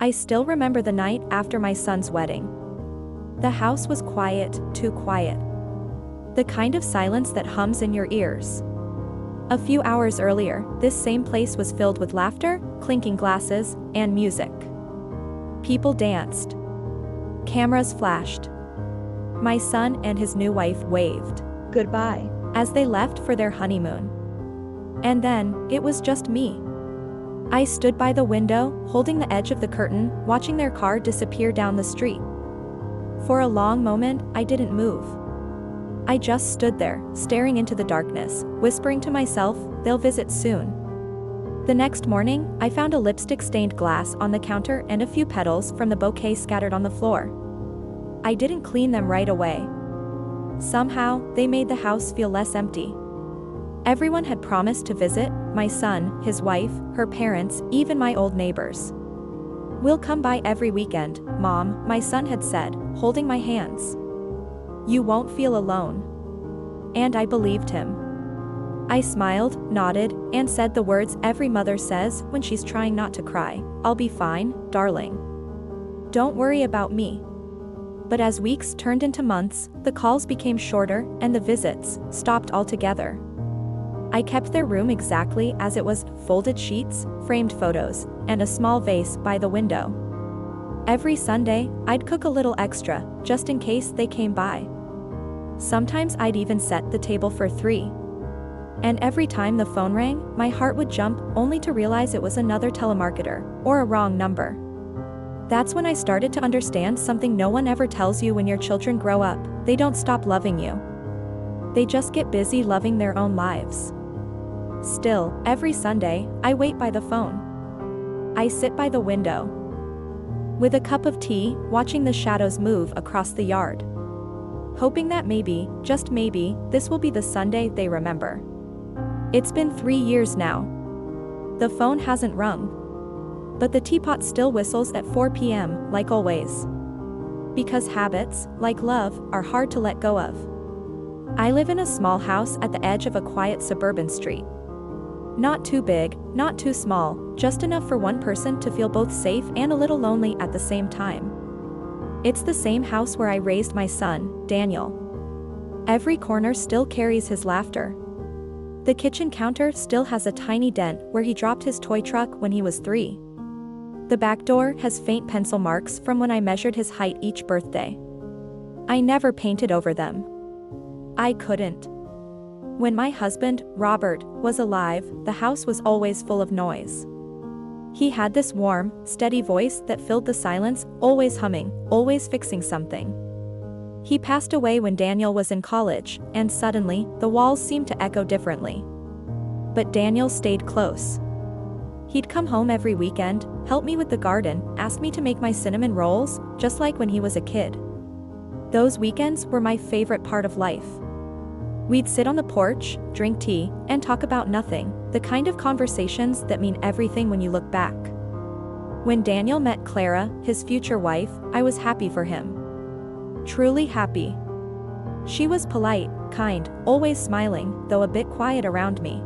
I still remember the night after my son's wedding. The house was quiet, too quiet. The kind of silence that hums in your ears. A few hours earlier, this same place was filled with laughter, clinking glasses, and music. People danced. Cameras flashed. My son and his new wife waved goodbye as they left for their honeymoon. And then, it was just me. I stood by the window, holding the edge of the curtain, watching their car disappear down the street. For a long moment, I didn't move. I just stood there, staring into the darkness, whispering to myself, they'll visit soon. The next morning, I found a lipstick-stained glass on the counter and a few petals from the bouquet scattered on the floor. I didn't clean them right away. Somehow, they made the house feel less empty. Everyone had promised to visit, my son, his wife, her parents, even my old neighbors. "We'll come by every weekend, Mom," my son had said, holding my hands. "You won't feel alone." And I believed him. I smiled, nodded, and said the words every mother says when she's trying not to cry, "I'll be fine, darling. Don't worry about me." But as weeks turned into months, the calls became shorter, and the visits stopped altogether. I kept their room exactly as it was, folded sheets, framed photos, and a small vase by the window. Every Sunday, I'd cook a little extra, just in case they came by. Sometimes I'd even set the table for 3. And every time the phone rang, my heart would jump, only to realize it was another telemarketer, or a wrong number. That's when I started to understand something no one ever tells you when your children grow up: they don't stop loving you. They just get busy loving their own lives. Still, every Sunday, I wait by the phone. I sit by the window, with a cup of tea, watching the shadows move across the yard. Hoping that maybe, just maybe, this will be the Sunday they remember. It's been 3 years now. The phone hasn't rung. But the teapot still whistles at 4 p.m., like always. Because habits, like love, are hard to let go of. I live in a small house at the edge of a quiet suburban street. Not too big, not too small, just enough for one person to feel both safe and a little lonely at the same time. It's the same house where I raised my son, Daniel. Every corner still carries his laughter. The kitchen counter still has a tiny dent where he dropped his toy truck when he was 3. The back door has faint pencil marks from when I measured his height each birthday. I never painted over them. I couldn't. When my husband, Robert, was alive, the house was always full of noise. He had this warm, steady voice that filled the silence, always humming, always fixing something. He passed away when Daniel was in college, and suddenly, the walls seemed to echo differently. But Daniel stayed close. He'd come home every weekend, help me with the garden, ask me to make my cinnamon rolls, just like when he was a kid. Those weekends were my favorite part of life. We'd sit on the porch, drink tea, and talk about nothing, the kind of conversations that mean everything when you look back. When Daniel met Clara, his future wife, I was happy for him. Truly happy. She was polite, kind, always smiling, though a bit quiet around me.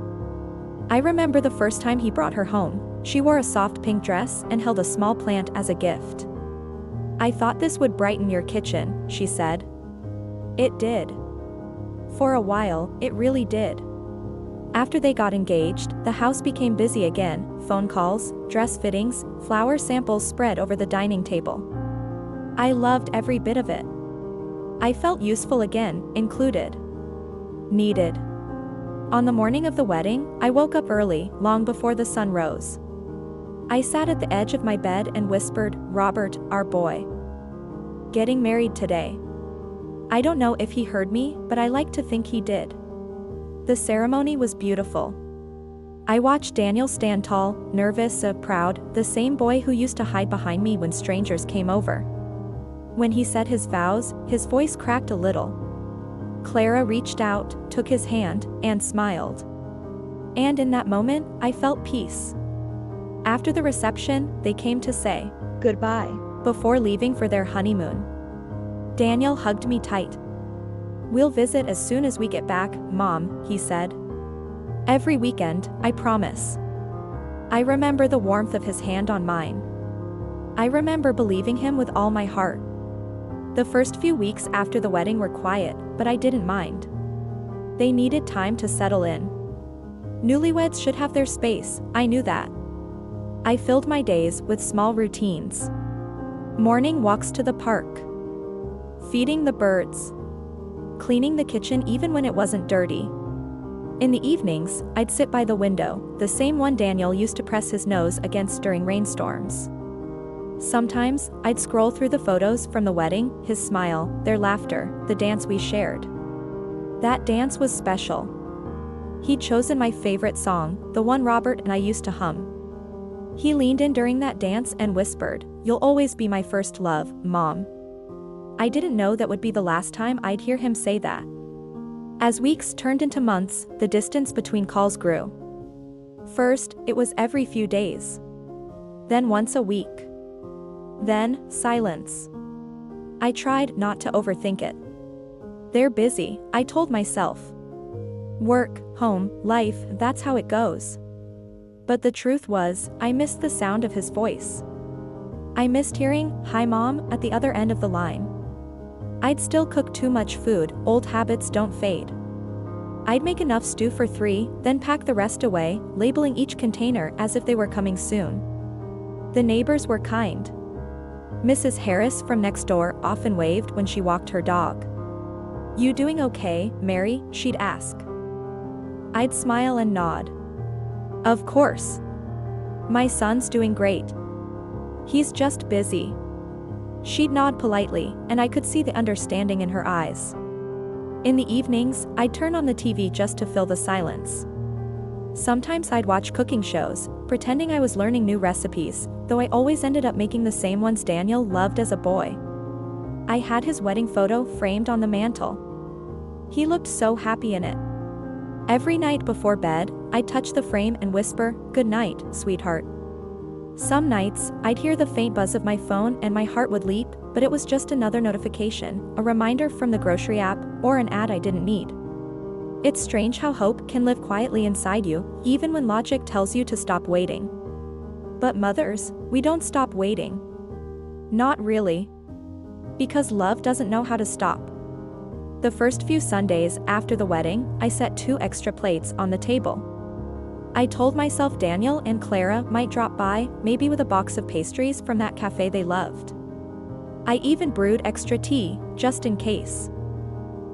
I remember the first time he brought her home. She wore a soft pink dress and held a small plant as a gift. "I thought this would brighten your kitchen," she said. It did. For a while, it really did. After they got engaged, the house became busy again, phone calls, dress fittings, flower samples spread over the dining table. I loved every bit of it. I felt useful again, included. Needed. On the morning of the wedding, I woke up early, long before the sun rose. I sat at the edge of my bed and whispered, "Robert, our boy. Getting married today." I don't know if he heard me, but I like to think he did. The ceremony was beautiful. I watched Daniel stand tall, nervous, proud, the same boy who used to hide behind me when strangers came over. When he said his vows, his voice cracked a little. Clara reached out, took his hand, and smiled. And in that moment, I felt peace. After the reception, they came to say goodbye before leaving for their honeymoon. Daniel hugged me tight. "We'll visit as soon as we get back, Mom," he said. "Every weekend, I promise." I remember the warmth of his hand on mine. I remember believing him with all my heart. The first few weeks after the wedding were quiet, but I didn't mind. They needed time to settle in. Newlyweds should have their space, I knew that. I filled my days with small routines. Morning walks to the park. Feeding the birds. Cleaning the kitchen even when it wasn't dirty. In the evenings, I'd sit by the window, the same one Daniel used to press his nose against during rainstorms. Sometimes, I'd scroll through the photos from the wedding, his smile, their laughter, the dance we shared. That dance was special. He'd chosen my favorite song, the one Robert and I used to hum. He leaned in during that dance and whispered, "You'll always be my first love, Mom." I didn't know that would be the last time I'd hear him say that. As weeks turned into months, the distance between calls grew. First, it was every few days. Then once a week. Then, silence. I tried not to overthink it. They're busy, I told myself. Work, home, life, that's how it goes. But the truth was, I missed the sound of his voice. I missed hearing, "Hi Mom," at the other end of the line. I'd still cook too much food, old habits don't fade. I'd make enough stew for 3, then pack the rest away, labeling each container as if they were coming soon. The neighbors were kind. Mrs. Harris from next door often waved when she walked her dog. "You doing okay, Mary?" she'd ask. I'd smile and nod. "Of course. My son's doing great. He's just busy." She'd nod politely, and I could see the understanding in her eyes. In the evenings, I'd turn on the TV just to fill the silence. Sometimes I'd watch cooking shows, pretending I was learning new recipes, though I always ended up making the same ones Daniel loved as a boy. I had his wedding photo framed on the mantle. He looked so happy in it. Every night before bed, I'd touch the frame and whisper, "Good night, sweetheart." Some nights, I'd hear the faint buzz of my phone and my heart would leap, but it was just another notification, a reminder from the grocery app, or an ad I didn't need. It's strange how hope can live quietly inside you, even when logic tells you to stop waiting. But mothers, we don't stop waiting. Not really. Because love doesn't know how to stop. The first few Sundays after the wedding, I set 2 extra plates on the table. I told myself Daniel and Clara might drop by, maybe with a box of pastries from that cafe they loved. I even brewed extra tea, just in case.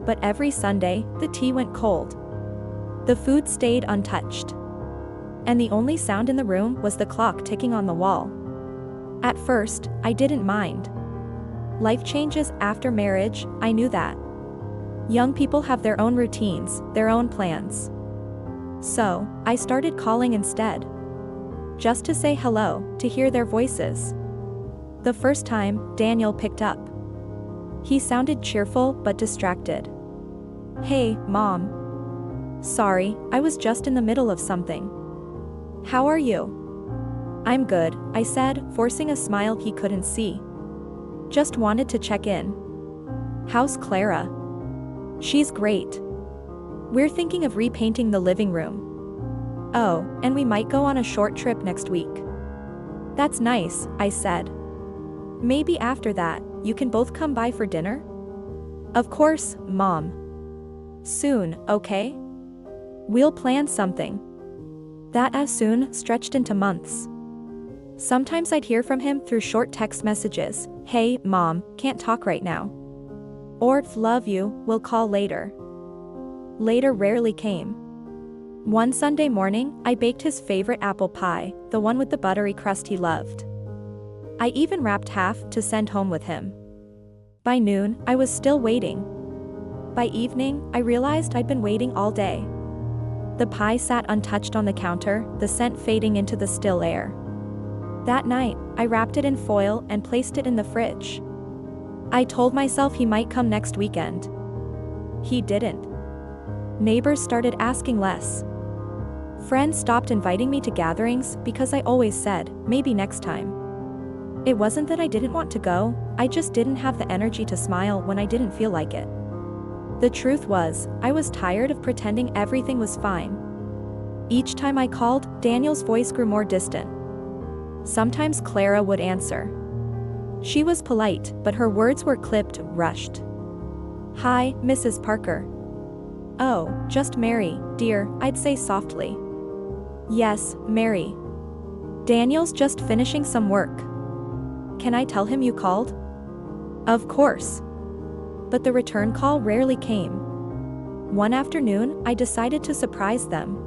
But every Sunday, the tea went cold. The food stayed untouched. And the only sound in the room was the clock ticking on the wall. At first, I didn't mind. Life changes after marriage, I knew that. Young people have their own routines, their own plans. So, I started calling instead. Just to say hello, to hear their voices. The first time, Daniel picked up. He sounded cheerful but distracted. "Hey, Mom. Sorry, I was just in the middle of something. How are you?" "I'm good," I said, forcing a smile he couldn't see. "Just wanted to check in. How's Clara?" "She's great. We're thinking of repainting the living room. Oh, and we might go on a short trip next week." "That's nice," I said. "Maybe after that, you can both come by for dinner?" "Of course, Mom. Soon, okay? We'll plan something." That as soon stretched into months. Sometimes I'd hear from him through short text messages, "Hey, Mom, can't talk right now." Or, "Love you, we'll call later." Later rarely came. One Sunday morning, I baked his favorite apple pie, the one with the buttery crust he loved. I even wrapped half to send home with him. By noon, I was still waiting. By evening, I realized I'd been waiting all day. The pie sat untouched on the counter, the scent fading into the still air. That night, I wrapped it in foil and placed it in the fridge. I told myself he might come next weekend. He didn't. Neighbors started asking less. Friends stopped inviting me to gatherings because I always said, "Maybe next time." It wasn't that I didn't want to go, I just didn't have the energy to smile when I didn't feel like it. The truth was, I was tired of pretending everything was fine. Each time I called, Daniel's voice grew more distant. Sometimes Clara would answer. She was polite, but her words were clipped, rushed. "Hi, Mrs. Parker." "Oh, just Mary, dear," I'd say softly. "Yes, Mary. Daniel's just finishing some work. Can I tell him you called?" "Of course." But the return call rarely came. One afternoon, I decided to surprise them.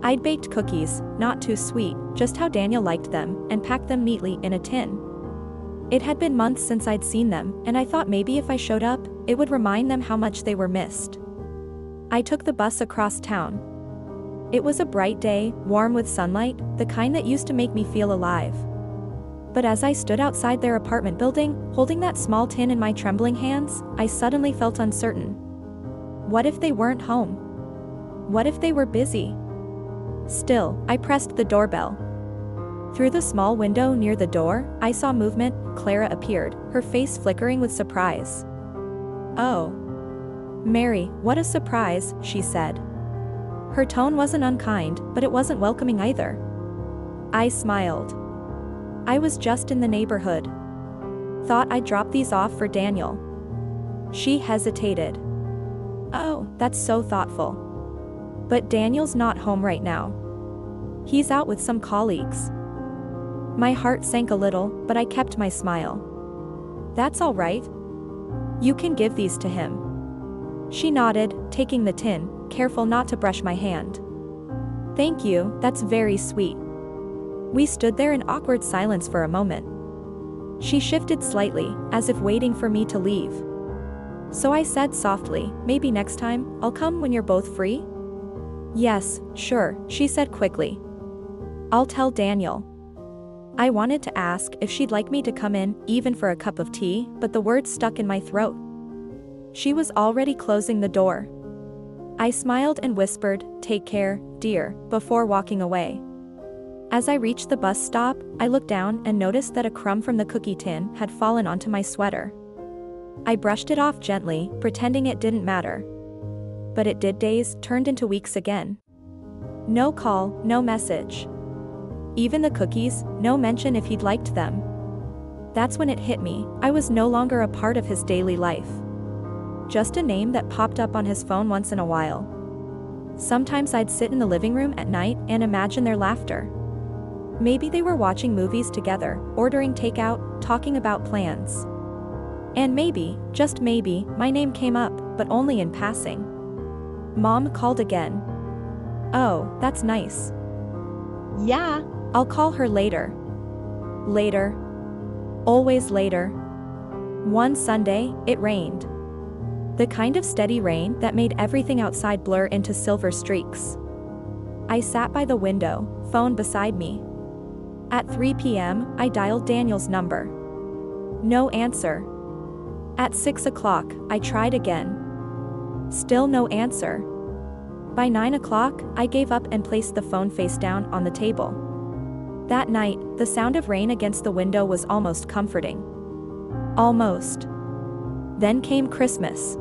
I'd baked cookies, not too sweet, just how Daniel liked them, and packed them neatly in a tin. It had been months since I'd seen them, and I thought maybe if I showed up, it would remind them how much they were missed. I took the bus across town. It was a bright day, warm with sunlight, the kind that used to make me feel alive. But as I stood outside their apartment building, holding that small tin in my trembling hands, I suddenly felt uncertain. What if they weren't home? What if they were busy? Still, I pressed the doorbell. Through the small window near the door, I saw movement. Clara appeared, her face flickering with surprise. "Oh. Mary, what a surprise," she said. Her tone wasn't unkind, but it wasn't welcoming either. I smiled. "I was just in the neighborhood. Thought I'd drop these off for Daniel." She hesitated. "Oh, that's so thoughtful. But Daniel's not home right now. He's out with some colleagues." My heart sank a little, but I kept my smile. "That's all right. You can give these to him." She nodded, taking the tin, careful not to brush my hand. "Thank you, that's very sweet." We stood there in awkward silence for a moment. She shifted slightly, as if waiting for me to leave. So I said softly, "Maybe next time, I'll come when you're both free?" "Yes, sure," she said quickly. "I'll tell Daniel." I wanted to ask if she'd like me to come in, even for a cup of tea, but the words stuck in my throat. She was already closing the door. I smiled and whispered, "Take care, dear," before walking away. As I reached the bus stop, I looked down and noticed that a crumb from the cookie tin had fallen onto my sweater. I brushed it off gently, pretending it didn't matter. But it did. Days turned into weeks again. No call, no message. Even the cookies, no mention if he'd liked them. That's when it hit me, I was no longer a part of his daily life. Just a name that popped up on his phone once in a while. Sometimes I'd sit in the living room at night and imagine their laughter. Maybe they were watching movies together, ordering takeout, talking about plans. And maybe, just maybe, my name came up, but only in passing. Mom called again. "Oh, that's nice. Yeah, I'll call her later." Later. Always later. One Sunday, it rained. The kind of steady rain that made everything outside blur into silver streaks. I sat by the window, phone beside me. At 3 p.m., I dialed Daniel's number. No answer. At 6 o'clock, I tried again. Still no answer. By 9 o'clock, I gave up and placed the phone face down on the table. That night, the sound of rain against the window was almost comforting. Almost. Then came Christmas.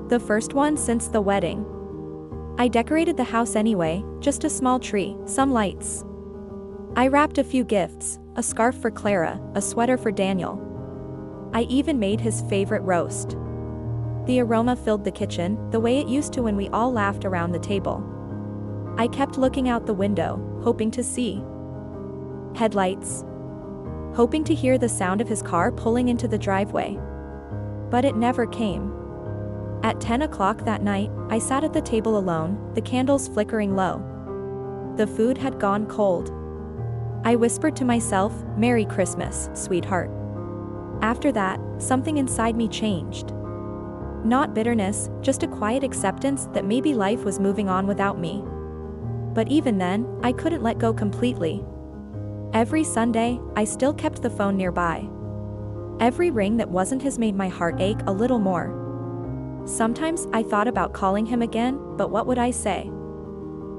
The first one since the wedding. I decorated the house anyway, just a small tree, some lights. I wrapped a few gifts, a scarf for Clara, a sweater for Daniel. I even made his favorite roast. The aroma filled the kitchen, the way it used to when we all laughed around the table. I kept looking out the window, hoping to see headlights. Hoping to hear the sound of his car pulling into the driveway. But it never came. At 10 o'clock that night, I sat at the table alone, the candles flickering low. The food had gone cold. I whispered to myself, "Merry Christmas, sweetheart." After that, something inside me changed. Not bitterness, just a quiet acceptance that maybe life was moving on without me. But even then, I couldn't let go completely. Every Sunday, I still kept the phone nearby. Every ring that wasn't his made my heart ache a little more. Sometimes I thought about calling him again, but what would I say?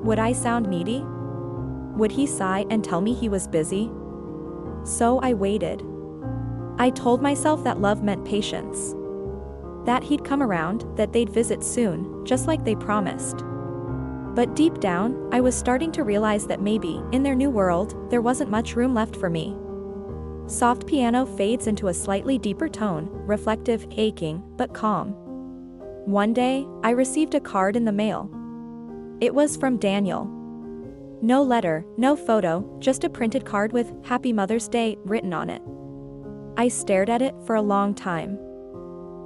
Would I sound needy? Would he sigh and tell me he was busy? So I waited. I told myself that love meant patience. That he'd come around, that they'd visit soon, just like they promised. But deep down, I was starting to realize that maybe, in their new world, there wasn't much room left for me. Soft piano fades into a slightly deeper tone, reflective, aching, but calm. One day, I received a card in the mail. It was from Daniel. No letter, no photo, just a printed card with "Happy Mother's Day" written on it. I stared at it for a long time.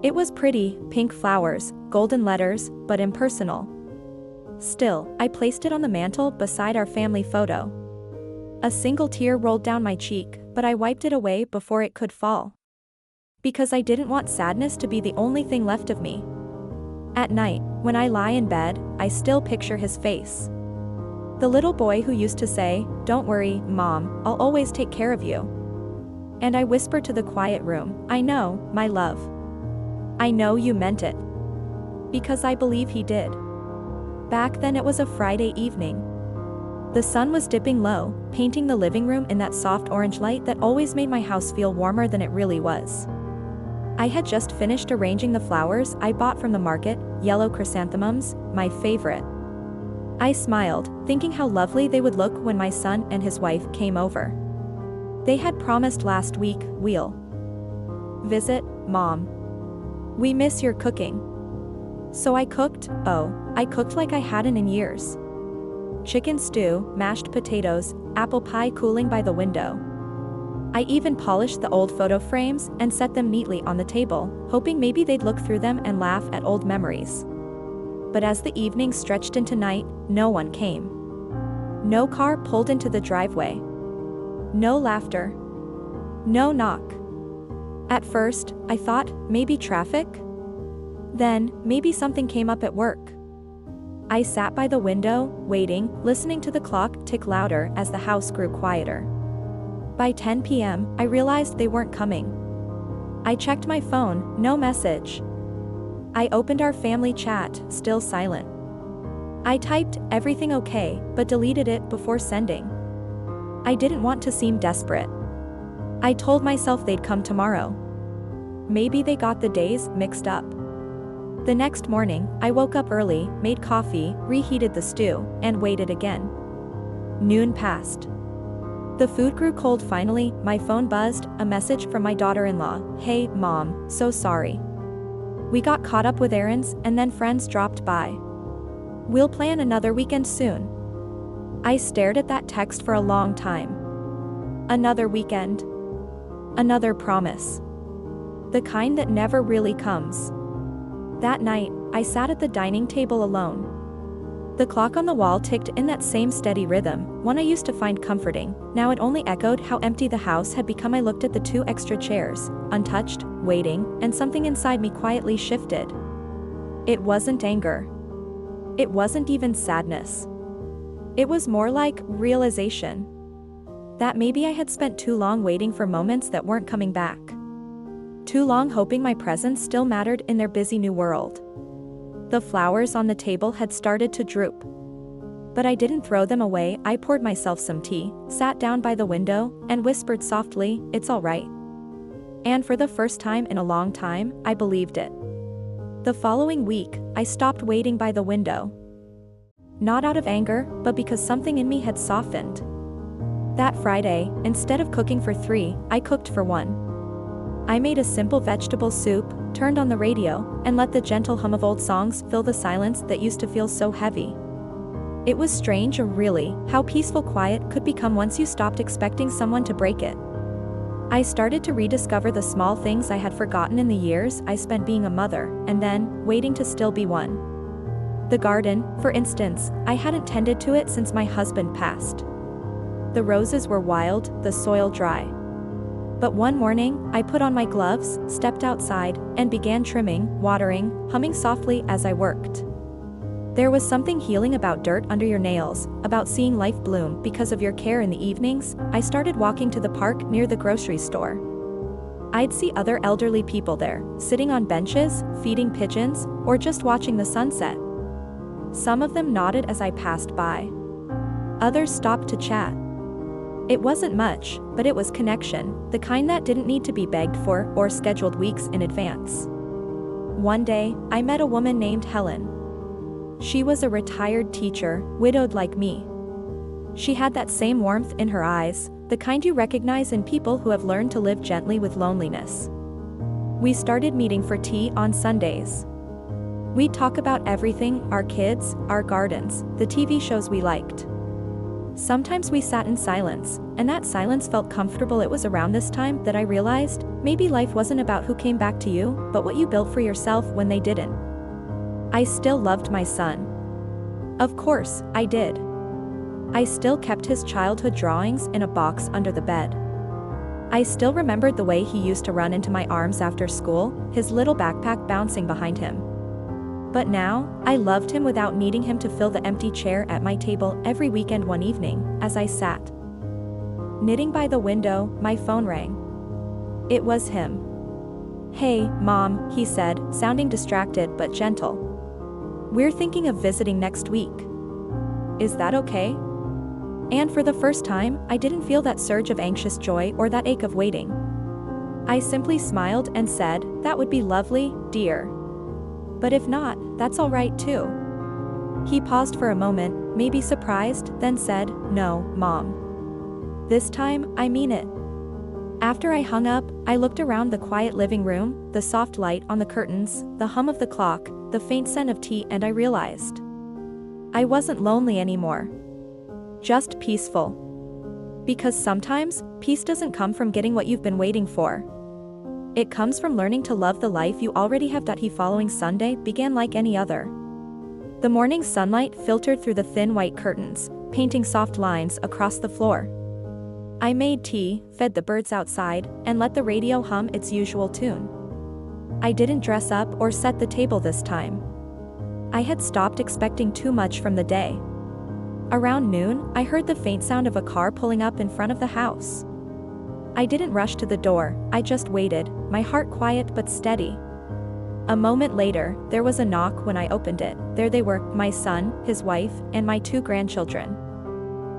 It was pretty, pink flowers, golden letters, but impersonal. Still, I placed it on the mantel beside our family photo. A single tear rolled down my cheek, but I wiped it away before it could fall. Because I didn't want sadness to be the only thing left of me. At night, when I lie in bed, I still picture his face. The little boy who used to say, "Don't worry, Mom, I'll always take care of you." And I whisper to the quiet room, "I know, my love. I know you meant it." Because I believe he did. Back then it was a Friday evening. The sun was dipping low, painting the living room in that soft orange light that always made my house feel warmer than it really was. I had just finished arranging the flowers I bought from the market, yellow chrysanthemums, my favorite. I smiled, thinking how lovely they would look when my son and his wife came over. They had promised last week, "We'll visit, Mom. We miss your cooking." So I cooked. I cooked like I hadn't in years. Chicken stew, mashed potatoes, apple pie cooling by the window. I even polished the old photo frames and set them neatly on the table, hoping maybe they'd look through them and laugh at old memories. But as the evening stretched into night, no one came. No car pulled into the driveway. No laughter. No knock. At first, I thought, maybe traffic? Then, maybe something came up at work. I sat by the window, waiting, listening to the clock tick louder as the house grew quieter. By 10 p.m., I realized they weren't coming. I checked my phone, no message. I opened our family chat, still silent. I typed, "Everything okay," but deleted it before sending. I didn't want to seem desperate. I told myself they'd come tomorrow. Maybe they got the days mixed up. The next morning, I woke up early, made coffee, reheated the stew, and waited again. Noon passed. The food grew cold finally. My phone buzzed, a message from my daughter-in-law, "Hey, Mom, so sorry. We got caught up with errands, and then friends dropped by. We'll plan another weekend soon." I stared at that text for a long time. Another weekend. Another promise. The kind that never really comes. That night, I sat at the dining table alone. The clock on the wall ticked in that same steady rhythm, one I used to find comforting. Now it only echoed how empty the house had become. I looked at the 2 extra chairs, untouched, waiting, and something inside me quietly shifted. It wasn't anger. It wasn't even sadness. It was more like realization. That maybe I had spent too long waiting for moments that weren't coming back. Too long hoping my presence still mattered in their busy new world. The flowers on the table had started to droop. But I didn't throw them away. I poured myself some tea, sat down by the window, and whispered softly, "It's all right." And for the first time in a long time, I believed it. The following week, I stopped waiting by the window. Not out of anger, but because something in me had softened. That Friday, instead of cooking for 3, I cooked for 1. I made a simple vegetable soup, turned on the radio, and let the gentle hum of old songs fill the silence that used to feel so heavy. It was strange, really, how peaceful quiet could become once you stopped expecting someone to break it. I started to rediscover the small things I had forgotten in the years I spent being a mother, and then, waiting to still be one. The garden, for instance, I hadn't tended to it since my husband passed. The roses were wild, the soil dry. But one morning, I put on my gloves, stepped outside, and began trimming, watering, humming softly as I worked. There was something healing about dirt under your nails, about seeing life bloom because of your care in the evenings. I started walking to the park near the grocery store. I'd see other elderly people there, sitting on benches, feeding pigeons, or just watching the sunset. Some of them nodded as I passed by. Others stopped to chat. It wasn't much, but it was connection, the kind that didn't need to be begged for or scheduled weeks in advance. One day, I met a woman named Helen. She was a retired teacher, widowed like me. She had that same warmth in her eyes, the kind you recognize in people who have learned to live gently with loneliness. We started meeting for tea on Sundays. We'd talk about everything, our kids, our gardens, the TV shows we liked. Sometimes we sat in silence, and that silence felt comfortable. It was around this time that I realized, maybe life wasn't about who came back to you, but what you built for yourself when they didn't. I still loved my son. Of course, I did. I still kept his childhood drawings in a box under the bed. I still remembered the way he used to run into my arms after school, his little backpack bouncing behind him. But now, I loved him without needing him to fill the empty chair at my table every weekend. One evening, as I sat knitting by the window, my phone rang. It was him. "Hey, Mom," he said, sounding distracted but gentle. "We're thinking of visiting next week. Is that okay?" And for the first time, I didn't feel that surge of anxious joy or that ache of waiting. I simply smiled and said, "That would be lovely, dear. But if not, that's all right too." He paused for a moment, maybe surprised, then said, "No, Mom. This time, I mean it." After I hung up, I looked around the quiet living room, the soft light on the curtains, the hum of the clock, the faint scent of tea, and I realized I wasn't lonely anymore. Just peaceful. Because sometimes, peace doesn't come from getting what you've been waiting for. It comes from learning to love the life you already have. The following Sunday began like any other. The morning sunlight filtered through the thin white curtains, painting soft lines across the floor. I made tea, fed the birds outside, and let the radio hum its usual tune. I didn't dress up or set the table this time. I had stopped expecting too much from the day. Around noon, I heard the faint sound of a car pulling up in front of the house. I didn't rush to the door, I just waited, my heart quiet but steady. A moment later, there was a knock. When I opened it, there they were, my son, his wife, and my 2 grandchildren.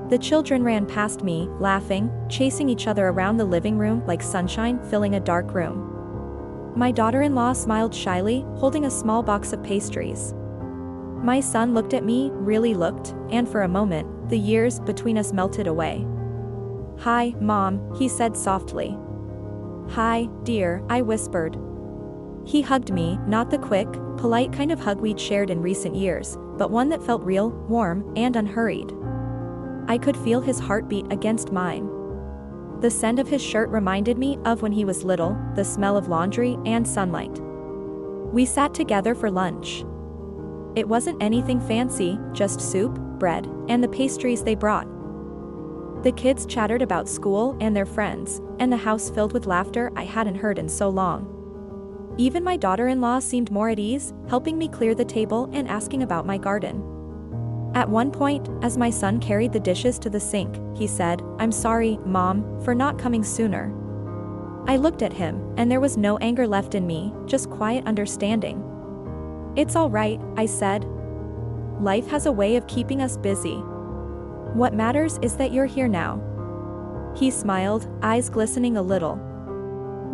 The children ran past me, laughing, chasing each other around the living room like sunshine filling a dark room. My daughter-in-law smiled shyly, holding a small box of pastries. My son looked at me, really looked, and for a moment, the years between us melted away. "Hi, Mom," he said softly. "Hi, dear," I whispered. He hugged me, not the quick, polite kind of hug we'd shared in recent years, but one that felt real, warm, and unhurried. I could feel his heartbeat against mine. The scent of his shirt reminded me of when he was little, the smell of laundry and sunlight. We sat together for lunch. It wasn't anything fancy, just soup, bread, and the pastries they brought. The kids chattered about school and their friends, and the house filled with laughter I hadn't heard in so long. Even my daughter-in-law seemed more at ease, helping me clear the table and asking about my garden. At one point, as my son carried the dishes to the sink, he said, "I'm sorry, Mom, for not coming sooner." I looked at him, and there was no anger left in me, just quiet understanding. "It's all right," I said. "Life has a way of keeping us busy. What matters is that you're here now." He smiled, eyes glistening a little.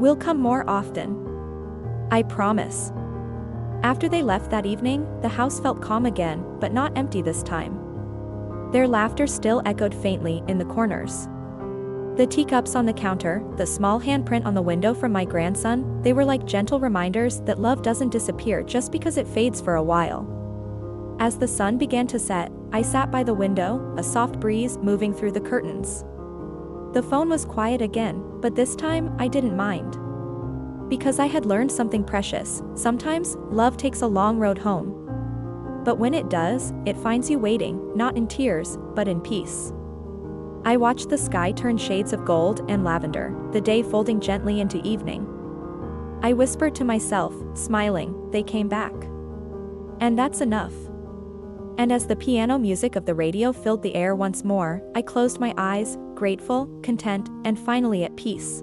"We'll come more often. I promise." After they left that evening, the house felt calm again, but not empty this time. Their laughter still echoed faintly in the corners. The teacups on the counter, the small handprint on the window from my grandson, they were like gentle reminders that love doesn't disappear just because it fades for a while. As the sun began to set, I sat by the window, a soft breeze moving through the curtains. The phone was quiet again, but this time, I didn't mind. Because I had learned something precious. Sometimes, love takes a long road home. But when it does, it finds you waiting, not in tears, but in peace. I watched the sky turn shades of gold and lavender, the day folding gently into evening. I whispered to myself, smiling, "They came back. And that's enough." And as the piano music of the radio filled the air once more, I closed my eyes, grateful, content, and finally at peace.